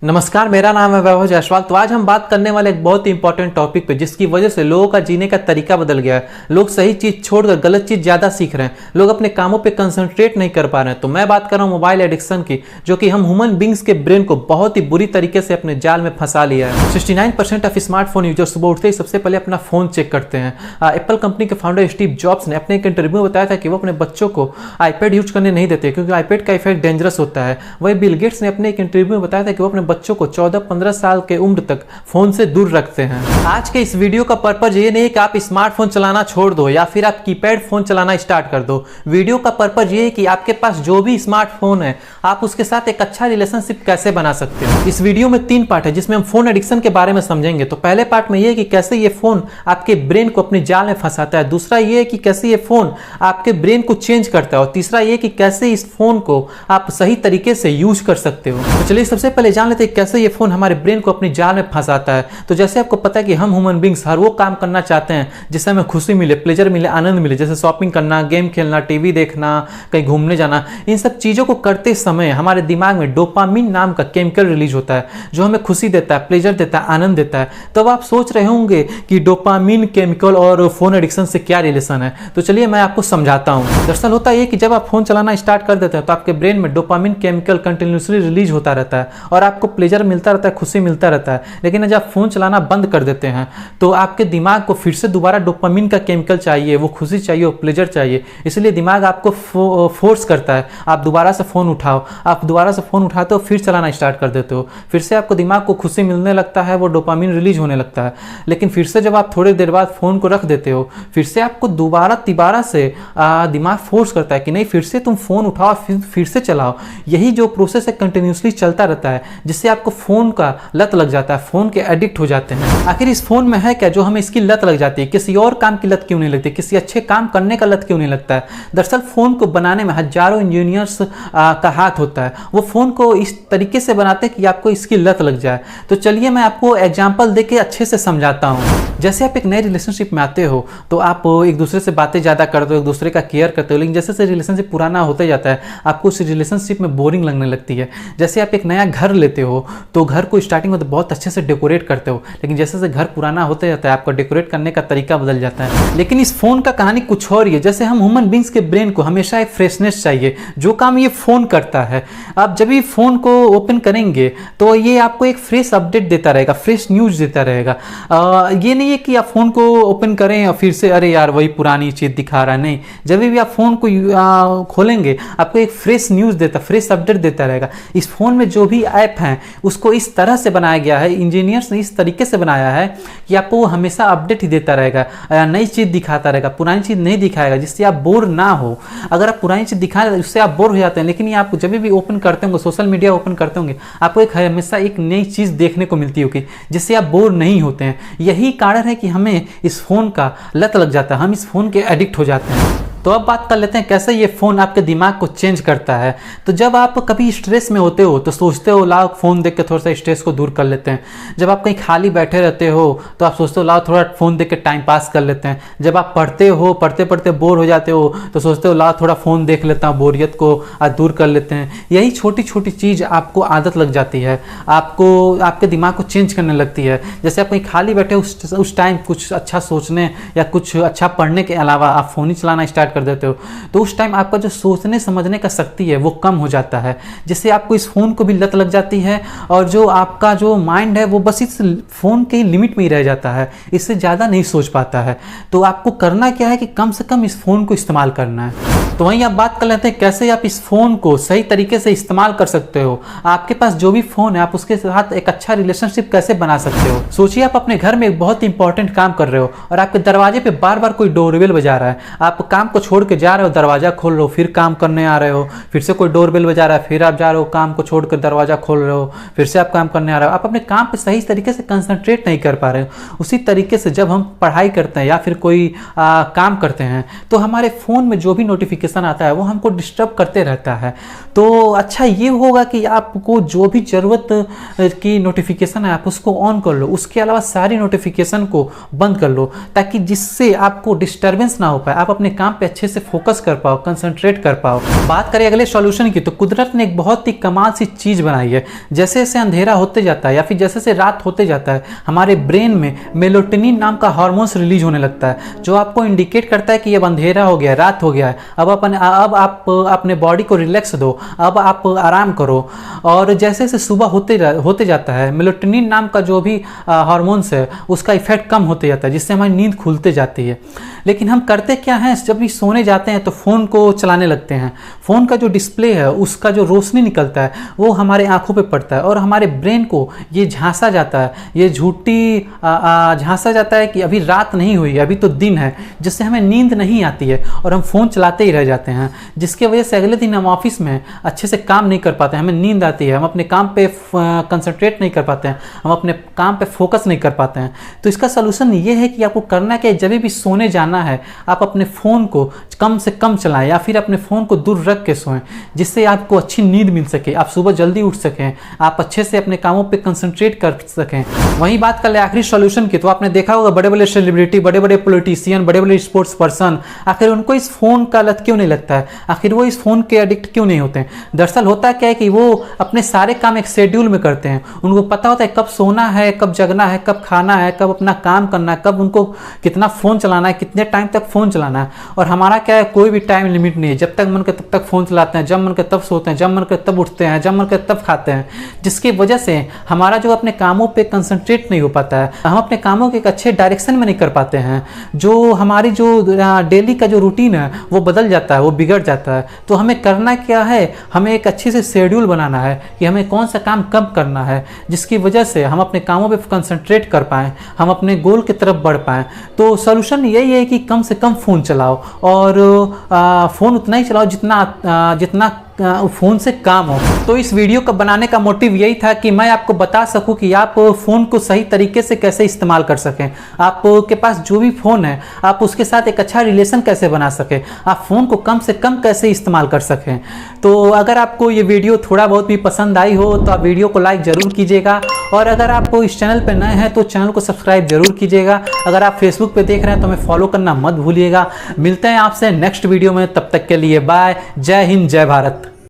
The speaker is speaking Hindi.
नमस्कार, मेरा नाम है वैभव जायसवाल। तो आज हम बात करने वाले एक बहुत ही इंपॉर्टेंट टॉपिक पे जिसकी वजह से लोगों का जीने का तरीका बदल गया है। लोग सही चीज छोड़कर गलत चीज ज्यादा सीख रहे हैं। लोग अपने कामों पे कंसंट्रेट नहीं कर पा रहे हैं। तो मैं बात कर रहा हूँ मोबाइल एडिक्शन की, जो कि हम ह्यूमन बींग्स के ब्रेन को बहुत ही बुरी तरीके से अपने जाल में फंसा लिया है। 69% ऑफ स्मार्टफोन यूजर सुबह उठते ही सबसे पहले अपना फोन चेक करते हैं। एप्पल कंपनी के फाउंडर स्टीव जॉब्स ने अपने एक इंटरव्यू में बताया था कि वो अपने बच्चों को आईपैड यूज करने नहीं देते क्योंकि आईपैड का इफेक्ट डेंजरस होता है। वही बिल गेट्स ने अपने एक इंटरव्यू में बताया था कि वो अपने बच्चों को 14-15 साल के उम्र तक फोन से दूर रखते हैं। आज के इस वीडियो का पर्पज ये नहीं है कि आप स्मार्टफोन चलाना छोड़ दो या फिर आप कीपैड फोन चलाना स्टार्ट कर दो। वीडियो का पर्पज ये है कि आपके पास जो भी स्मार्टफोन है आप उसके साथ एक अच्छा रिलेशनशिप कैसे बना सकते हो। इस वीडियो में 3 पार्ट है जिसमें हम फोन एडिक्शन के बारे में समझेंगे। तो पहले पार्ट में ये है कि कैसे ये फोन आपके ब्रेन को अपने जाल में फंसाता है। दूसरा ये है कि कैसे ये फोन आपके ब्रेन को चेंज करता है। और तीसरा ये कि कैसे इस फोन को आप सही तरीके से यूज कर सकते हो। तो चलिए सबसे पहले जान लेते हैं कैसे ये फोन हमारे ब्रेन को अपनी जाल में फंसाता है। तो जैसे आपको पता है कि हम ह्यूमन बींग्स हर वो काम करना चाहते हैं जिससे हमें खुशी मिले, प्लेजर मिले, आनंद मिले, जैसे शॉपिंग करना, गेम खेलना, टीवी देखना, कहीं घूमने जाना। इन सब चीजों को करते समय हमारे दिमाग में डोपामिन नाम का केमिकल रिलीज होता है जो हमें खुशी देता है, प्लेजर देता है, आनंद देता है। तो अब आप सोच रहे होंगे कि डोपामिन केमिकल और फोन एडिक्शन से क्या रिलेशन है। तो चलिए मैं आपको समझाता हूं। दरअसल होता है कि जब आप फोन चलाना स्टार्ट कर देते हैं तो आपके ब्रेन में डोपामिन केमिकल कंटिन्यूसली रिलीज होता रहता है और आपको प्लेजर मिलता रहता है, खुशी मिलता रहता है। लेकिन जब आप फोन चलाना बंद कर देते हैं तो आपके दिमाग को फिर से दोबारा डोपामिन का केमिकल चाहिए, वो खुशी चाहिए, वो प्लेजर चाहिए। इसलिए दिमाग आपको फोर्स करता है आप दोबारा से फोन उठाओ। आप दोबारा से फोन उठाते हो, फिर चलाना स्टार्ट कर देते हो। फिर से आपको दिमाग को खुशी मिलने लगता है, वो डोपामिन रिलीज होने लगता है। लेकिन फिर से जब आप थोड़ी देर बाद फोन को रख देते हो, फिर से आपको दोबारा से दिमाग फोर्स करता है कि नहीं, फिर से तुम फोन उठाओ, फिर से चलाओ। यही जो प्रोसेस है कंटिन्यूसली चलता रहता है जिससे आपको फोन का लत लग जाता है, फोन के एडिक्ट हो जाते हैं। आखिर इस फोन में है क्या जो हमें इसकी लत लग जाती है? किसी और काम की लत क्यों नहीं लगती? किसी अच्छे काम करने का लत क्यों नहीं लगता है? दरअसल फोन को बनाने में हजारों इंजीनियर्स का हाथ होता है। वो फोन को इस तरीके से बनाते हैं कि आपको इसकी लत लग जाए। तो चलिए मैं आपको एग्जाम्पल देके अच्छे से समझाता हूँ। जैसे आप एक नए रिलेशनशिप में आते हो तो आप एक दूसरे से बातें ज्यादा करते हो, एक दूसरे का केयर करते हो। लेकिन जैसे जैसे रिलेशनशिप पुराना होता जाता है आपको उस रिलेशनशिप में बोरिंग लगने लगती है। जैसे आप एक नया घर लेते हो तो घर को स्टार्टिंग में तो बहुत अच्छे से डेकोरेट करते हो, लेकिन जैसे जैसे घर पुराना होते जाता है आपका डेकोरेट करने का तरीका बदल जाता है। लेकिन इस फोन का कहानी कुछ और ही है। जैसे हम ह्यूमन बींग्स के ब्रेन को हमेशा एक फ्रेशनेस चाहिए, जो काम ये फोन करता है। आप जब भी फोन को ओपन करेंगे तो ये आपको एक फ्रेश अपडेट देता रहेगा, फ्रेश न्यूज देता रहेगा। ये नहीं है कि आप फोन को ओपन करें और फिर से अरे यार वही पुरानी चीज दिखा रहा है। नहीं, जब भी आप फोन को खोलेंगे आपको एक फ्रेश न्यूज देता, फ्रेश अपडेट देता रहेगा। इस फोन में जो भी ऐप हैं उसको इस तरह से बनाया गया है, इंजीनियर्स ने इस तरीके से बनाया है कि आपको वो हमेशा अपडेट ही देता रहेगा, नई चीज दिखाता रहेगा, पुरानी चीज नहीं दिखाएगा, जिससे आप बोर ना हो। अगर आप पुरानी चीज दिखा रहे उससे आप बोर हो जाते हैं, लेकिन ये आप जब भी ओपन करते होंगे, सोशल मीडिया ओपन करते होंगे, आपको एक हमेशा एक नई चीज देखने को मिलती होगी जिससे आप बोर नहीं होते हैं। यही कारण है कि हमें इस फोन का लत लग जाता है, हम इस फोन के एडिक्ट हो जाते हैं। तो अब बात कर लेते हैं कैसे ये फोन आपके दिमाग को चेंज करता है। तो जब आप कभी स्ट्रेस में होते हो तो सोचते हो लाओ फोन देख के थोड़ा सा स्ट्रेस को दूर कर लेते हैं। जब आप कहीं खाली बैठे रहते हो तो आप सोचते हो लाओ थोड़ा फोन देख के टाइम पास कर लेते हैं। जब आप पढ़ते हो, पढ़ते पढ़ते बोर हो जाते हो तो सोचते हो लाओ थोड़ा फोन देख लेता हूँ, बोरियत को दूर कर लेते हैं। यही छोटी छोटी चीज आपको आदत लग जाती है, आपको आपके दिमाग को चेंज करने लगती है। जैसे आप कहीं खाली बैठे उस टाइम कुछ अच्छा सोचने या कुछ अच्छा पढ़ने के अलावा आप फोन ही चलाना स्टार्ट कर देते हो तो उस टाइम आपका जो सोचने समझने का शक्ति है वो कम हो जाता है, जिससे आपको इस फोन को भी लत लग जाती है और जो आपका जो माइंड है वो बस इस फोन के लिमिट में ही रह जाता है, इससे ज्यादा नहीं सोच पाता है। तो आपको करना क्या है कि कम से कम इस फोन को इस्तेमाल करना है। तो वहीं आप बात कर लेते हैं कैसे आप इस फोन को सही तरीके से इस्तेमाल कर सकते हो। आपके पास जो भी फोन है आप उसके साथ एक अच्छा रिलेशनशिप कैसे बना सकते हो। सोचिए आप अपने घर में एक बहुत इंपॉर्टेंट काम कर रहे हो और आपके दरवाजे पे बार बार कोई डोरबेल बजा रहा है। आप काम को छोड़ के जा रहे हो, दरवाजा खोल रहे हो, फिर काम करने आ रहे हो, फिर से कोई डोरबेल बजा रहा है, फिर आप जा रहे हो, काम को छोड़कर दरवाजा खोल रहे हो, फिर से आप काम करने आ रहे हो। आप अपने काम पे सही तरीके से कंसंट्रेट नहीं कर पा रहे हो। उसी तरीके से जब हम पढ़ाई करते हैं या फिर कोई काम करते हैं तो हमारे फोन में जो भी नोटिफिकेशन आता है वो हमको डिस्टर्ब करते रहता है। तो अच्छा ये होगा कि आपको जो भी जरूरत की नोटिफिकेशन है आप उसको ऑन कर लो, उसके अलावा सारी नोटिफिकेशन को बंद कर लो, ताकि जिससे आपको डिस्टर्बेंस ना हो पाए, आप अपने काम पे अच्छे से फोकस कर पाओ, कंसंट्रेट कर पाओ। बात करें अगले सॉल्यूशन की, तो कुदरत ने एक बहुत ही कमाल सी चीज़ बनाई है। जैसे जैसे अंधेरा होते जाता है या फिर जैसे जैसे रात होते जाता है, हमारे ब्रेन में मेलाटोनिन नाम का हार्मोन्स रिलीज होने लगता है, जो आपको इंडिकेट करता है कि अब अंधेरा हो गया है, रात हो गया है, अब आप अपने बॉडी को रिलैक्स दो, अब आप आराम करो। और जैसे जैसे सुबह होते जाता है, मेलाटोनिन नाम का जो भी हार्मोन्स है उसका इफेक्ट कम होते जाता है, जिससे हमारी नींद खुलते जाती है। लेकिन हम करते क्या हैं, जब भी सोने जाते हैं तो फ़ोन को चलाने लगते हैं। फ़ोन का जो डिस्प्ले है उसका जो रोशनी निकलता है वो हमारे आंखों पे पड़ता है और हमारे ब्रेन को ये झांसा जाता है, ये झूठी झांसा जाता है कि अभी रात नहीं हुई, अभी तो दिन है, जिससे हमें नींद नहीं आती है और हम फ़ोन चलाते ही रह जाते हैं, जिसके वजह से अगले दिन हम ऑफिस में अच्छे से काम नहीं कर पाते हैं, हमें नींद आती है, हम अपने काम पे कंसंट्रेट नहीं कर पाते हैं, हम अपने काम पे फोकस नहीं कर पाते हैं। तो इसका सलूशन ये है कि आपको करना क्या है, जब भी सोने जाना है आप अपने फ़ोन को कम से कम चलाएं या फिर अपने फ़ोन को दूर रख के सोएं, जिससे आपको अच्छी नींद मिल सके, आप सुबह जल्दी उठ सकें, आप अच्छे से अपने कामों पे कंसंट्रेट कर सकें। वहीं बात कर ले आखिरी सॉल्यूशन की, तो आपने देखा होगा बड़े बड़े सेलिब्रिटी, बड़े बड़े पॉलिटिशियन, बड़े बड़े स्पोर्ट्स पर्सन, आखिर उनको इस फ़ोन का लत क्यों नहीं लगता है, आखिर वो इस फ़ोन के एडिक्ट क्यों नहीं होते हैं? दरअसल होता क्या है कि वो अपने सारे काम एक शेड्यूल में करते हैं, उनको पता होता है कब सोना है, कब जगना है, कब खाना है, कब अपना काम करना है, कब उनको कितना फ़ोन चलाना है, कितने टाइम तक फ़ोन चलाना है। और हमारा क्या है, कोई भी टाइम लिमिट नहीं है, जब तक मन करे तब तक फ़ोन चलाते हैं, जब मन करे तब सोते हैं, जब मन करे तब उठते हैं, जब मन करे तब खाते हैं, जिसकी वजह से हमारा जो अपने कामों पे कंसंट्रेट नहीं हो पाता है, हम अपने कामों के एक अच्छे डायरेक्शन में नहीं कर पाते हैं, जो हमारी जो डेली का जो रूटीन है वो बदल जाता है, वो बिगड़ जाता है। तो हमें करना क्या है, हमें एक अच्छे से शेड्यूल बनाना है कि हमें कौन सा काम कब करना है, जिसकी वजह से हम अपने कामों पे कंसंट्रेट कर पाएँ, हम अपने गोल की तरफ बढ़ पाएँ। तो सॉल्यूशन यही है कि कम से कम फ़ोन चलाओ और फ़ोन उतना ही चलाओ जितना फ़ोन से काम हो। तो इस वीडियो का बनाने का मोटिव यही था कि मैं आपको बता सकूं कि आप फ़ोन को सही तरीके से कैसे इस्तेमाल कर सकें, आपके पास जो भी फ़ोन है आप उसके साथ एक अच्छा रिलेशन कैसे बना सकें, आप फ़ोन को कम से कम कैसे इस्तेमाल कर सकें। तो अगर आपको ये वीडियो थोड़ा बहुत भी पसंद आई हो तो आप वीडियो को लाइक ज़रूर कीजिएगा, और अगर आप इस चैनल पर नए हैं तो चैनल को सब्सक्राइब जरूर कीजिएगा। अगर आप फेसबुक पे देख रहे हैं तो हमें फॉलो करना मत भूलिएगा। मिलते हैं आपसे नेक्स्ट वीडियो में, तब तक के लिए बाय, जय हिंद, जय भारत।